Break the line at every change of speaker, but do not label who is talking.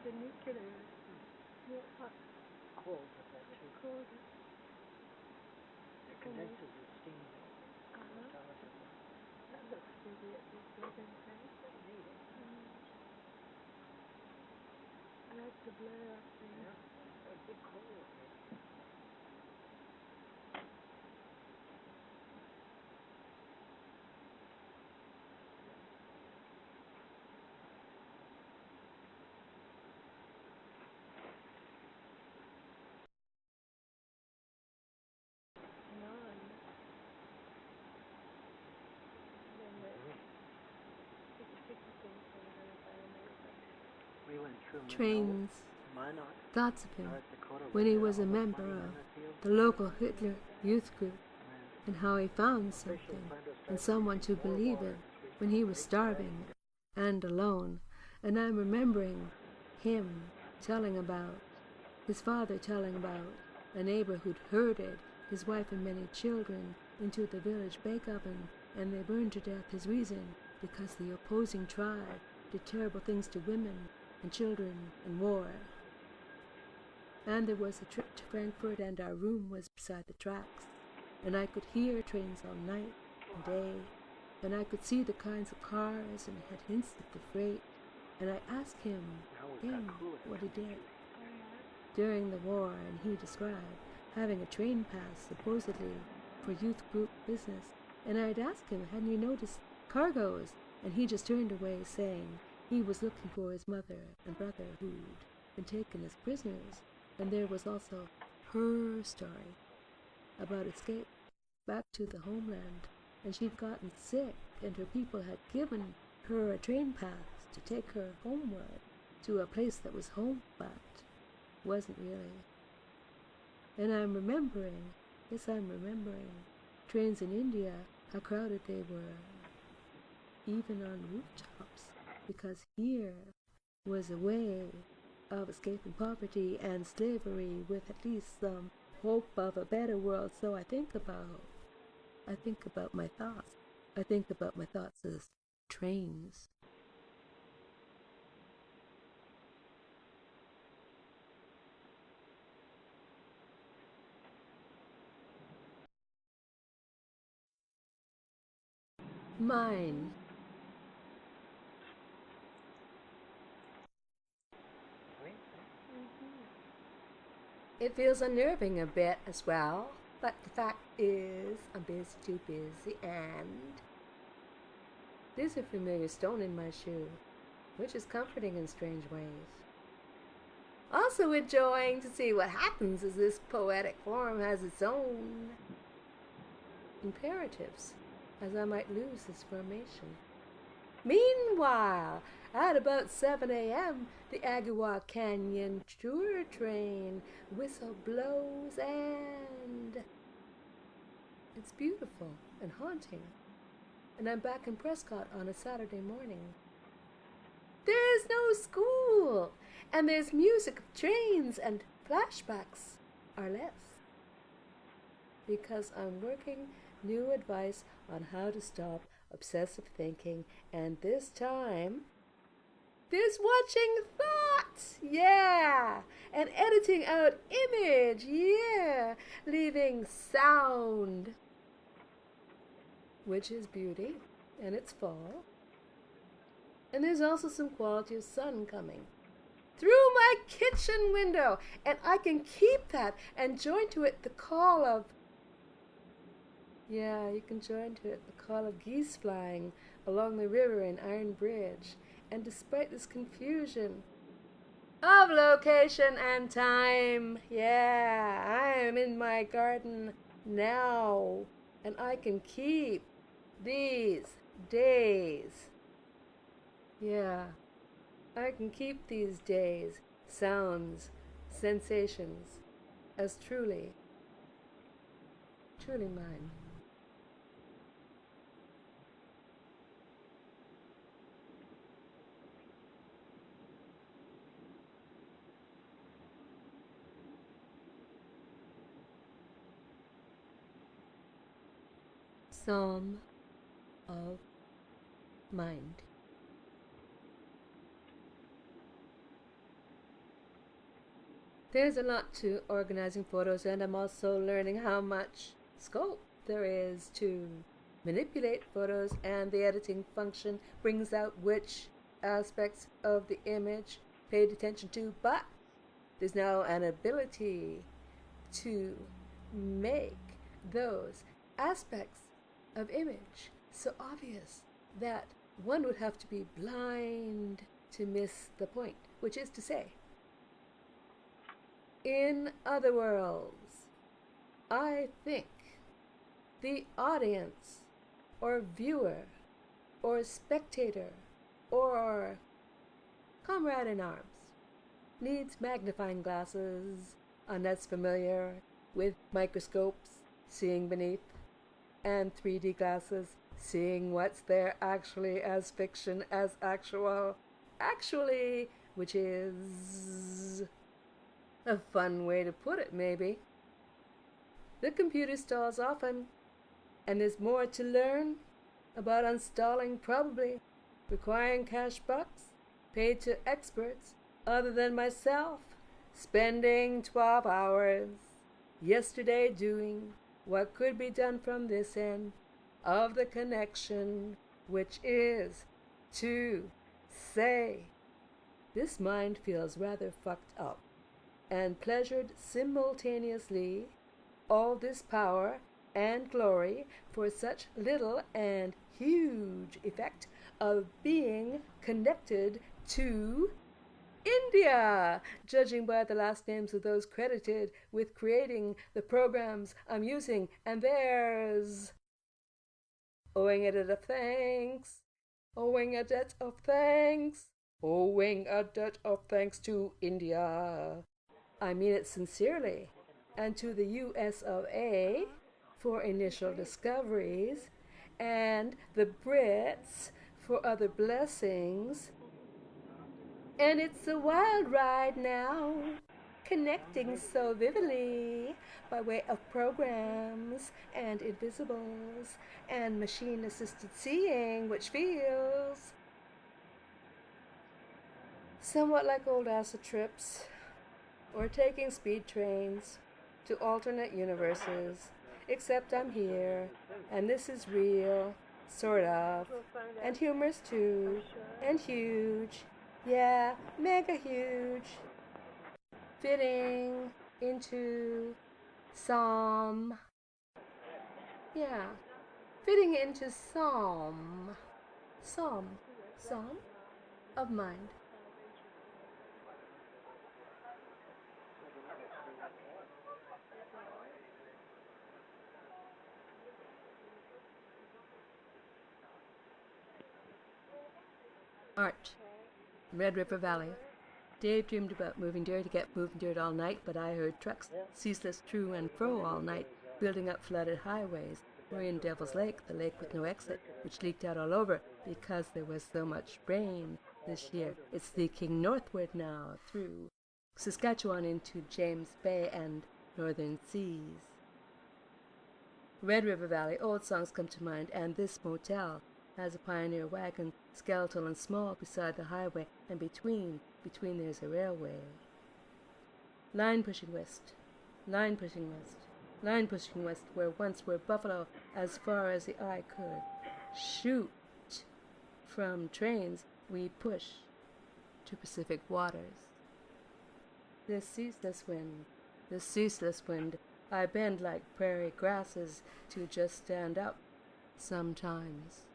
the nuclear. What
Cold with that too.
called?
It condenses the steam.
That looks maybe at this building thing. I like the blur of things.
Yeah, a big coal here. We went through
Trains,
Minot,
thoughts of him
North Dakota,
when he
where
was a
all the
member
mining
of
in the field.
the local Hitler youth group, and how he found something and someone to believe in when he was starving and alone. And I'm remembering him telling about, his father telling about a neighbor who'd herded his wife and many children into the village bake oven, and they burned to death his reason because the opposing tribe did terrible things to women and children in war. And there was a trip to Frankfurt, and our room was beside the tracks, and I could hear trains all night and day, and I could see the kinds of cars, and had hints of the freight, and I asked him what he did during the war, and he described having a train pass supposedly for youth group business, and I'd asked him, hadn't you noticed cargoes? And he just turned away, saying he was looking for his mother and brother who'd been taken as prisoners, and there was also her story about escape back to the homeland, and she'd gotten sick, and her people had given her a train pass to take her homeward to a place that was home, but wasn't really. And I'm remembering trains in India, how crowded they were, even on rooftops, because here was a way of escaping poverty and slavery with at least some hope of a better world. So I think about my thoughts. I think about my thoughts as trains. Mine. It feels unnerving a bit as well, but the fact is, I'm busy, too busy, and there's a familiar stone in my shoe, which is comforting in strange ways. Also enjoying to see what happens as this poetic form has its own imperatives, as I might lose this formation. Meanwhile, at about 7 a.m., the Agua Canyon tour train whistle blows, and it's beautiful and haunting. And I'm back in Prescott on a Saturday morning. There's no school, and there's music of trains, and flashbacks are less, because I'm working new advice on how to stop obsessive thinking, and this time there's watching thoughts, yeah, and editing out image, yeah, leaving sound, which is beauty, and it's fall. And there's also some quality of sun coming through my kitchen window, and I can keep that and join to it the call of, yeah, you can join to it the call of geese flying along the river in Iron Bridge. And despite this confusion of location and time, yeah, I am in my garden now, and I can keep these days. Yeah, I can keep these days, sounds, sensations, as truly, truly mine. Psalm of Mind. There's a lot to organizing photos, and I'm also learning how much scope there is to manipulate photos, and the editing function brings out which aspects of the image paid attention to, but there's now an ability to make those aspects of image so obvious that one would have to be blind to miss the point, which is to say, in other worlds, I think the audience or viewer or spectator or comrade in arms needs magnifying glasses, unless familiar with microscopes, seeing beneath, and 3D glasses, seeing what's there actually as fiction as actually, which is a fun way to put it, maybe. The computer stalls often, and there's more to learn about uninstalling, probably requiring cash bucks paid to experts other than myself, spending 12 hours yesterday doing what could be done from this end of the connection, which is to say, this mind feels rather fucked up, and pleasured simultaneously all this power and glory for such little and huge effect of being connected to India, judging by the last names of those credited with creating the programs I'm using, and theirs. Owing a debt of thanks, owing a debt of thanks, owing a debt of thanks to India. I mean it sincerely, and to the US of A for initial discoveries, and the Brits for other blessings. And it's a wild ride now, connecting so vividly by way of programs and invisibles and machine-assisted seeing, which feels somewhat like old acid trips or taking speed trains to alternate universes, except I'm here, and this is real, sort of, and humorous too, and huge. Yeah, mega huge. Fitting into some. Yeah, fitting into some. Some of mind. Art. Red River Valley. Dave dreamed about moving there to get moving dirt all night, but I heard trucks ceaseless to and fro all night, building up flooded highways. We're in Devil's Lake, the lake with no exit, which leaked out all over because there was so much rain this year. It's leaking northward now through Saskatchewan into James Bay and northern seas. Red River Valley, old songs come to mind, and this motel has a pioneer wagon, skeletal and small, beside the highway, and between there's a railway. Line pushing west, line pushing west, line pushing west, where once were buffalo as far as the eye could shoot. From trains we push to Pacific waters. This ceaseless wind, I bend like prairie grasses to just stand up sometimes.